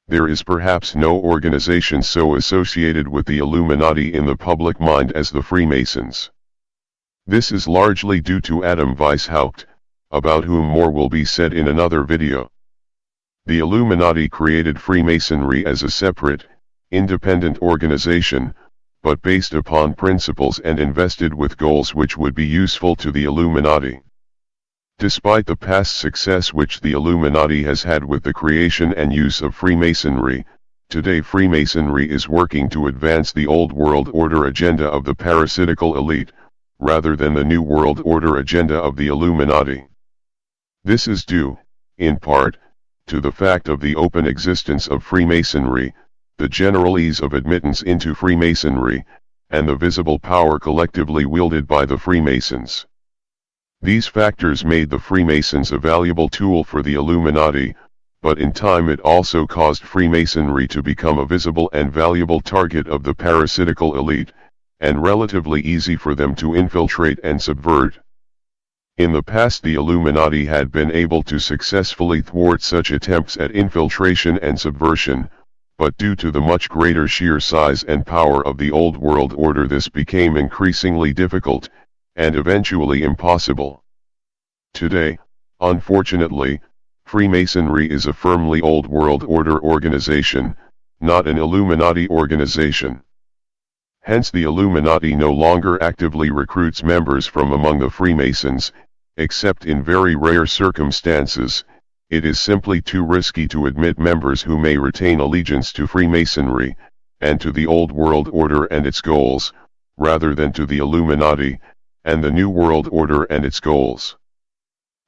There is perhaps no organization so associated with the Illuminati in the public mind as the Freemasons. This is largely due to Adam Weishaupt, about whom more will be said in another video. The Illuminati created Freemasonry as a separate, independent organization, but based upon principles and invested with goals which would be useful to the Illuminati. Despite the past success which the Illuminati has had with the creation and use of Freemasonry, today Freemasonry is working to advance the old world order agenda of the parasitical elite, rather than the new world order agenda of the Illuminati. This is due, in part, to the fact of the open existence of Freemasonry, the general ease of admittance into Freemasonry, and the visible power collectively wielded by the Freemasons. These factors made the Freemasons a valuable tool for the Illuminati, but in time it also caused Freemasonry to become a visible and valuable target of the parasitical elite, and relatively easy for them to infiltrate and subvert. In the past the Illuminati had been able to successfully thwart such attempts at infiltration and subversion, but due to the much greater sheer size and power of the old world order this became increasingly difficult, and eventually impossible. Today, unfortunately, Freemasonry is a firmly old world order organization, not an Illuminati organization. Hence the Illuminati no longer actively recruits members from among the Freemasons, except in very rare circumstances. It is simply too risky to admit members who may retain allegiance to Freemasonry, and to the old world order and its goals, rather than to the Illuminati, and the New World Order and its goals.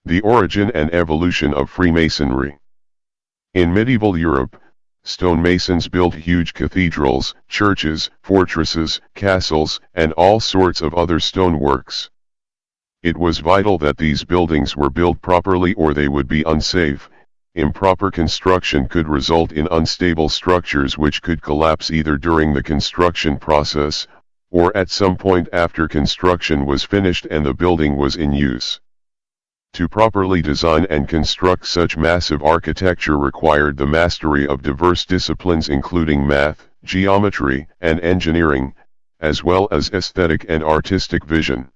The origin and evolution of Freemasonry. In medieval Europe, stonemasons built huge cathedrals, churches, fortresses, castles, and all sorts of other stoneworks. It was vital that these buildings were built properly or they would be unsafe. Improper construction could result in unstable structures which could collapse either during the construction process, or at some point after construction was finished and the building was in use. To properly design and construct such massive architecture required the mastery of diverse disciplines including math, geometry, and engineering, as well as aesthetic and artistic vision.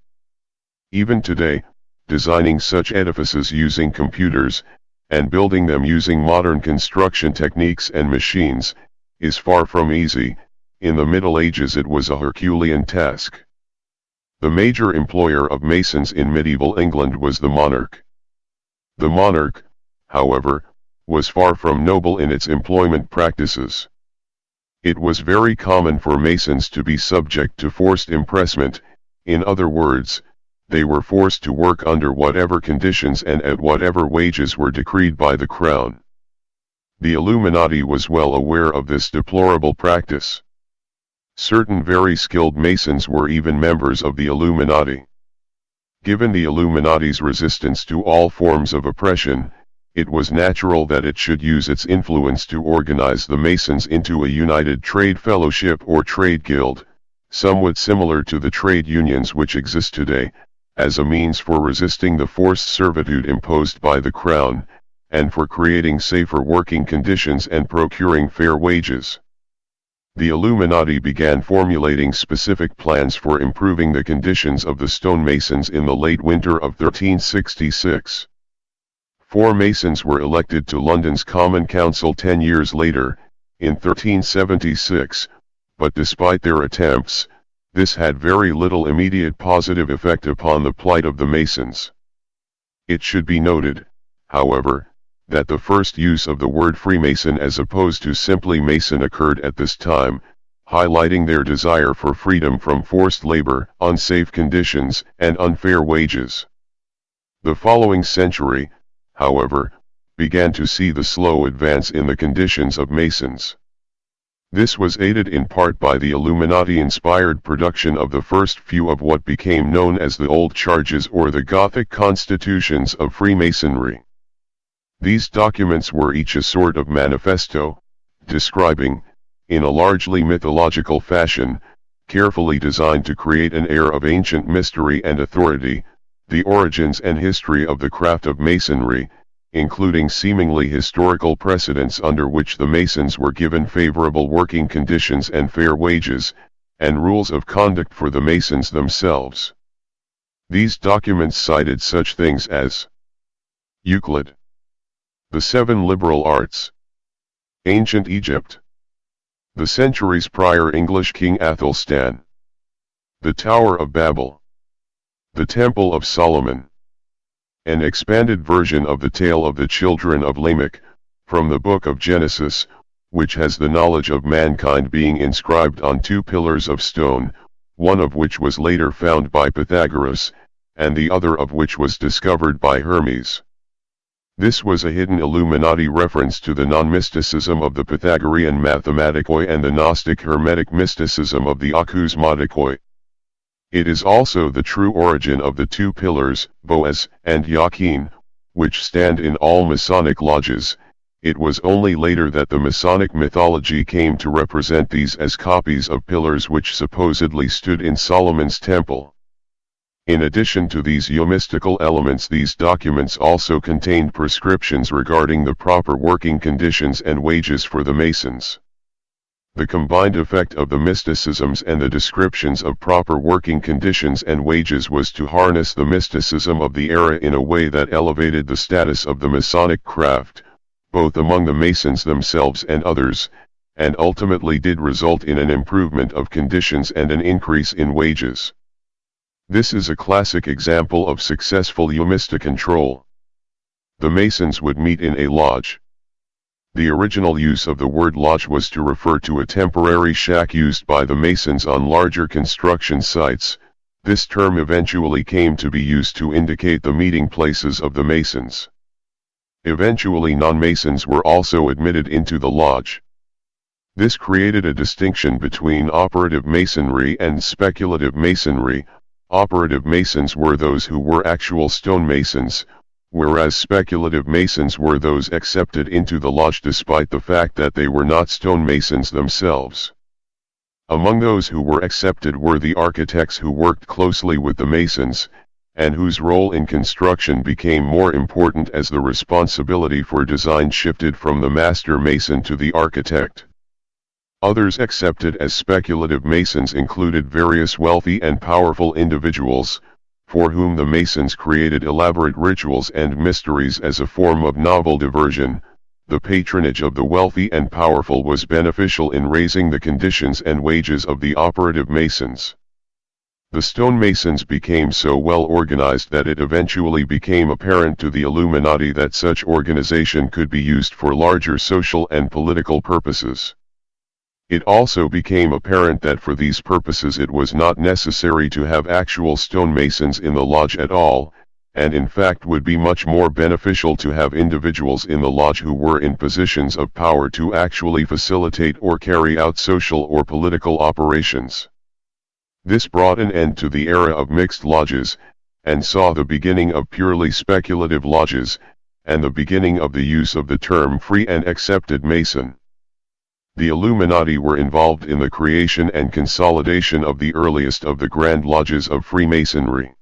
Even today, designing such edifices using computers, and building them using modern construction techniques and machines, is far from easy. In the Middle Ages it was a Herculean task. The major employer of masons in medieval England was the monarch. The monarch, however, was far from noble in its employment practices. It was very common for masons to be subject to forced impressment. In other words, they were forced to work under whatever conditions and at whatever wages were decreed by the crown. The Illuminati was well aware of this deplorable practice. Certain very skilled masons were even members of the Illuminati. Given the Illuminati's resistance to all forms of oppression, it was natural that it should use its influence to organize the masons into a united trade fellowship or trade guild, somewhat similar to the trade unions which exist today, as a means for resisting the forced servitude imposed by the crown, and for creating safer working conditions and procuring fair wages. The Illuminati began formulating specific plans for improving the conditions of the stonemasons in the late winter of 1366. 4 masons were elected to London's Common Council 10 years later, in 1376, but despite their attempts, this had very little immediate positive effect upon the plight of the masons. It should be noted, however, that the first use of the word Freemason as opposed to simply Mason occurred at this time, highlighting their desire for freedom from forced labor, unsafe conditions, and unfair wages. The following century, however, began to see the slow advance in the conditions of Masons. This was aided in part by the Illuminati-inspired production of the first few of what became known as the Old Charges or the Gothic Constitutions of Freemasonry. These documents were each a sort of manifesto, describing, in a largely mythological fashion, carefully designed to create an air of ancient mystery and authority, the origins and history of the craft of Masonry, including seemingly historical precedents under which the Masons were given favorable working conditions and fair wages, and rules of conduct for the Masons themselves. These documents cited such things as Euclid, the 7 liberal arts, ancient Egypt, the centuries prior English King Athelstan, the Tower of Babel, the Temple of Solomon. An expanded version of the tale of the children of Lamech, from the book of Genesis, which has the knowledge of mankind being inscribed on 2 pillars of stone, one of which was later found by Pythagoras, and the other of which was discovered by Hermes. This was a hidden Illuminati reference to the non-mysticism of the Pythagorean mathematikoi and the Gnostic Hermetic mysticism of the acousmatikoi. It is also the true origin of the 2 pillars, Boaz and Jachin, which stand in all Masonic lodges. It was only later that the Masonic mythology came to represent these as copies of pillars which supposedly stood in Solomon's temple. In addition to these mystical elements, these documents also contained prescriptions regarding the proper working conditions and wages for the Masons. The combined effect of the mysticisms and the descriptions of proper working conditions and wages was to harness the mysticism of the era in a way that elevated the status of the Masonic craft, both among the Masons themselves and others, and ultimately did result in an improvement of conditions and an increase in wages. This is a classic example of successful mystic control. The Masons would meet in a lodge. The original use of the word lodge was to refer to a temporary shack used by the Masons on larger construction sites. This term eventually came to be used to indicate the meeting places of the Masons. Eventually non-Masons were also admitted into the lodge. This created a distinction between operative Masonry and speculative Masonry. Operative Masons were those who were actual stonemasons, whereas speculative Masons were those accepted into the lodge despite the fact that they were not stonemasons themselves. Among those who were accepted were the architects who worked closely with the Masons, and whose role in construction became more important as the responsibility for design shifted from the master mason to the architect. Others accepted as speculative Masons included various wealthy and powerful individuals, for whom the Masons created elaborate rituals and mysteries as a form of novel diversion. The patronage of the wealthy and powerful was beneficial in raising the conditions and wages of the operative Masons. The stonemasons became so well organized that it eventually became apparent to the Illuminati that such organization could be used for larger social and political purposes. It also became apparent that for these purposes it was not necessary to have actual stonemasons in the lodge at all, and in fact would be much more beneficial to have individuals in the lodge who were in positions of power to actually facilitate or carry out social or political operations. This brought an end to the era of mixed lodges, and saw the beginning of purely speculative lodges, and the beginning of the use of the term free and accepted Mason. The Illuminati were involved in the creation and consolidation of the earliest of the Grand Lodges of Freemasonry.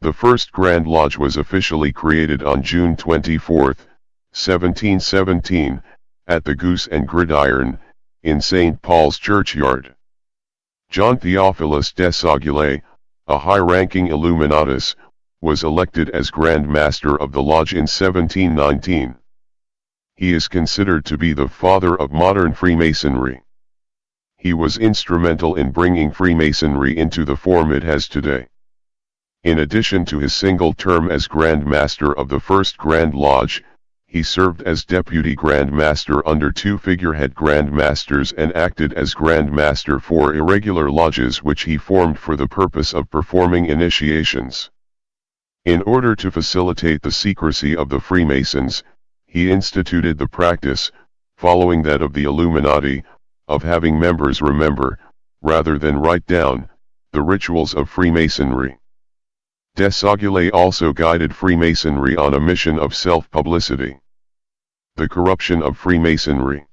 The first Grand Lodge was officially created on June 24, 1717, at the Goose and Gridiron, in St. Paul's Churchyard. John Theophilus Desaguliers, a high-ranking Illuminatus, was elected as Grand Master of the Lodge in 1719. He is considered to be the father of modern Freemasonry. He was instrumental in bringing Freemasonry into the form it has today. In addition to his single term as Grand Master of the First Grand Lodge, he served as Deputy Grand Master under 2 figurehead Grand Masters and acted as Grand Master for irregular lodges which he formed for the purpose of performing initiations. In order to facilitate the secrecy of the Freemasons, he instituted the practice, following that of the Illuminati, of having members remember, rather than write down, the rituals of Freemasonry. Desaguliers also guided Freemasonry on a mission of self-publicity. The corruption of Freemasonry.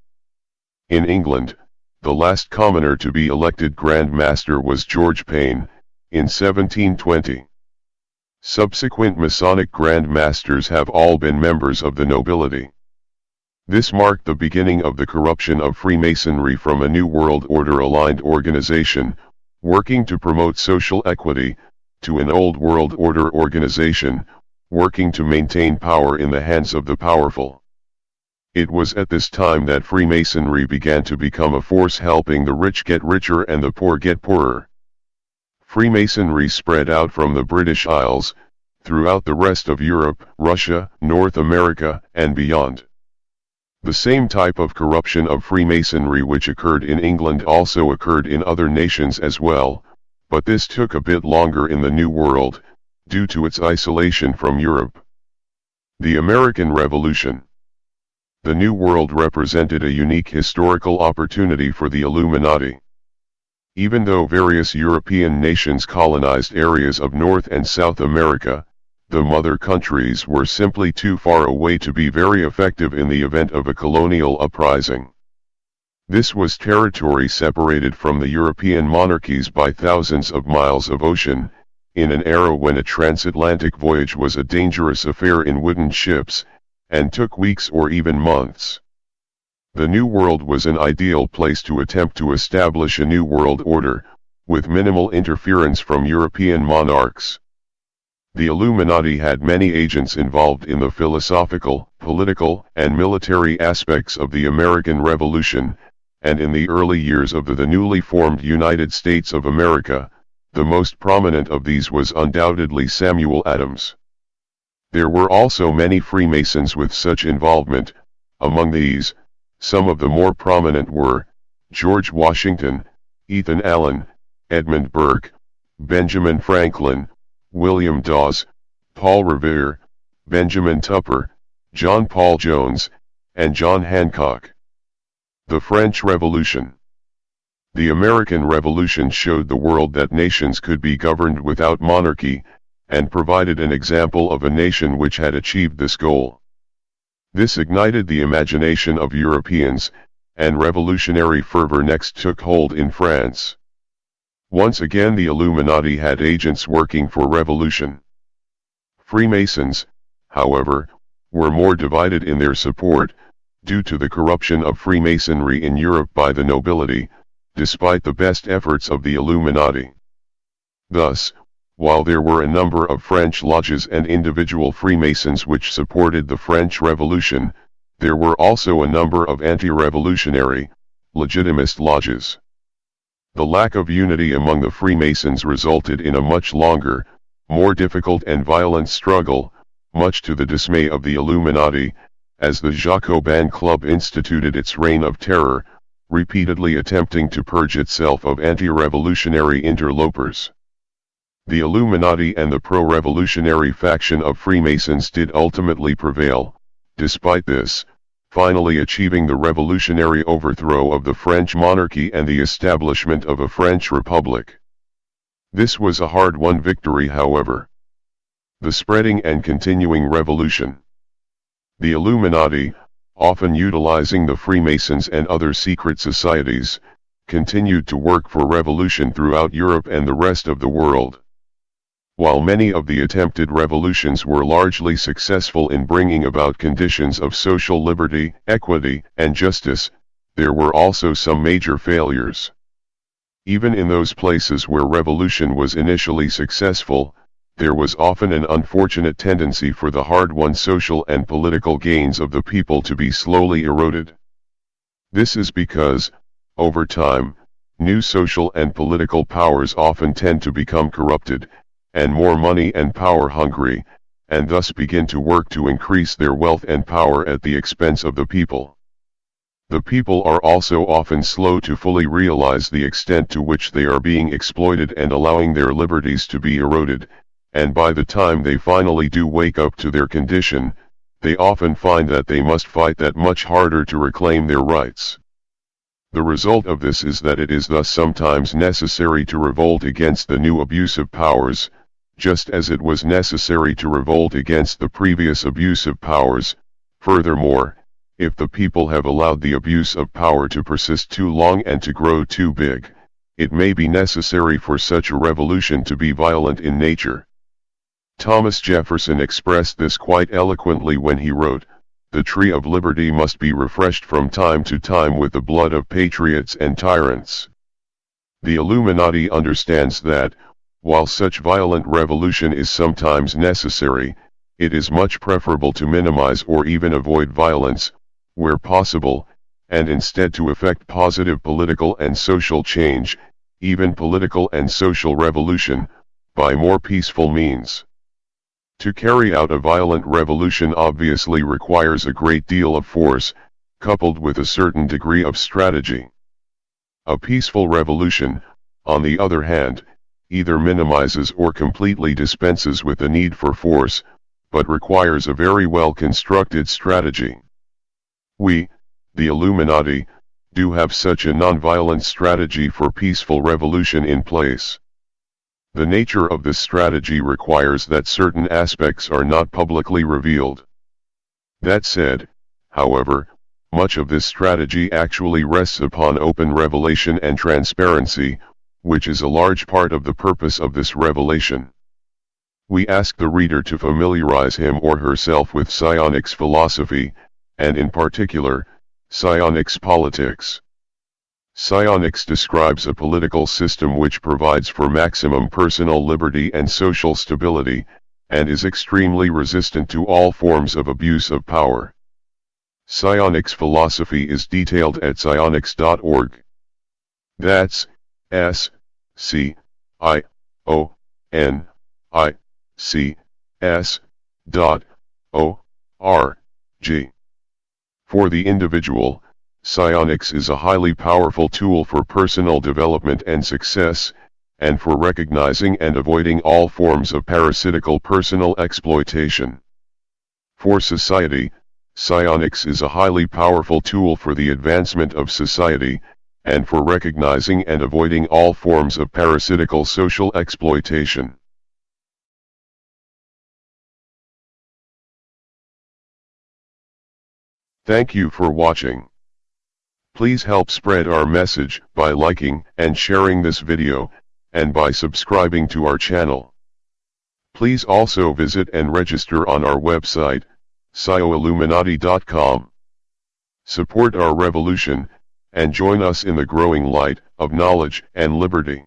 In England, the last commoner to be elected Grand Master was George Payne, in 1720. Subsequent Masonic Grand Masters have all been members of the nobility. This marked the beginning of the corruption of Freemasonry from a New World Order-aligned organization, working to promote social equity, to an Old World Order organization, working to maintain power in the hands of the powerful. It was at this time that Freemasonry began to become a force helping the rich get richer and the poor get poorer. Freemasonry spread out from the British Isles, throughout the rest of Europe, Russia, North America, and beyond. The same type of corruption of Freemasonry which occurred in England also occurred in other nations as well, but this took a bit longer in the New World, due to its isolation from Europe. The American Revolution. The New World represented a unique historical opportunity for the Illuminati. Even though various European nations colonized areas of North and South America, the mother countries were simply too far away to be very effective in the event of a colonial uprising. This was territory separated from the European monarchies by thousands of miles of ocean, in an era when a transatlantic voyage was a dangerous affair in wooden ships, and took weeks or even months. The New World was an ideal place to attempt to establish a new world order, with minimal interference from European monarchs. The Illuminati had many agents involved in the philosophical, political, and military aspects of the American Revolution, and in the early years of the newly formed United States of America, the most prominent of these was undoubtedly Samuel Adams. There were also many Freemasons with such involvement. Among these, some of the more prominent were George Washington, Ethan Allen, Edmund Burke, Benjamin Franklin, William Dawes, Paul Revere, Benjamin Tupper, John Paul Jones, and John Hancock. The French Revolution. The American Revolution showed the world that nations could be governed without monarchy, and provided an example of a nation which had achieved this goal. This ignited the imagination of Europeans, and revolutionary fervor next took hold in France. Once again the Illuminati had agents working for revolution. Freemasons, however, were more divided in their support, due to the corruption of Freemasonry in Europe by the nobility, despite the best efforts of the Illuminati. Thus, while there were a number of French lodges and individual Freemasons which supported the French Revolution, there were also a number of anti-revolutionary, legitimist lodges. The lack of unity among the Freemasons resulted in a much longer, more difficult and violent struggle, much to the dismay of the Illuminati, as the Jacobin Club instituted its reign of terror, repeatedly attempting to purge itself of anti-revolutionary interlopers. The Illuminati and the pro-revolutionary faction of Freemasons did ultimately prevail, despite this, finally achieving the revolutionary overthrow of the French monarchy and the establishment of a French republic. This was a hard-won victory, however. The spreading and continuing revolution. The Illuminati, often utilizing the Freemasons and other secret societies, continued to work for revolution throughout Europe and the rest of the world. While many of the attempted revolutions were largely successful in bringing about conditions of social liberty, equity, and justice, there were also some major failures. Even in those places where revolution was initially successful, there was often an unfortunate tendency for the hard-won social and political gains of the people to be slowly eroded. This is because, over time, new social and political powers often tend to become corrupted, and more money and power hungry, and thus begin to work to increase their wealth and power at the expense of the people. The people are also often slow to fully realize the extent to which they are being exploited and allowing their liberties to be eroded, and by the time they finally do wake up to their condition, they often find that they must fight that much harder to reclaim their rights. The result of this is that it is thus sometimes necessary to revolt against the new abusive powers, just as it was necessary to revolt against the previous abusive powers. Furthermore, if the people have allowed the abuse of power to persist too long and to grow too big, it may be necessary for such a revolution to be violent in nature. Thomas Jefferson expressed this quite eloquently when he wrote, "The tree of liberty must be refreshed from time to time with the blood of patriots and tyrants." The Illuminati understands that, while such violent revolution is sometimes necessary, it is much preferable to minimize or even avoid violence, where possible, and instead to effect positive political and social change, even political and social revolution, by more peaceful means. To carry out a violent revolution obviously requires a great deal of force, coupled with a certain degree of strategy. A peaceful revolution, on the other hand, either minimizes or completely dispenses with the need for force, but requires a very well constructed strategy. We, the Illuminati, do have such a non-violent strategy for peaceful revolution in place. The nature of this strategy requires that certain aspects are not publicly revealed. That said, however, much of this strategy actually rests upon open revelation and transparency, which is a large part of the purpose of this revelation. We ask the reader to familiarize him or herself with psionics philosophy, and in particular, psionics politics. Psionics describes a political system which provides for maximum personal liberty and social stability, and is extremely resistant to all forms of abuse of power. Psionics philosophy is detailed at psionics.org. That's SCIONICS.org. For the individual, psionics is a highly powerful tool for personal development and success, and for recognizing and avoiding all forms of parasitical personal exploitation. For society, psionics is a highly powerful tool for the advancement of society, and for recognizing and avoiding all forms of parasitical social exploitation. Thank you for watching. Please help spread our message by liking and sharing this video, and by subscribing to our channel. Please also visit and register on our website, Scio-Illuminati.com. Support our revolution, and join us in the growing light of knowledge and liberty.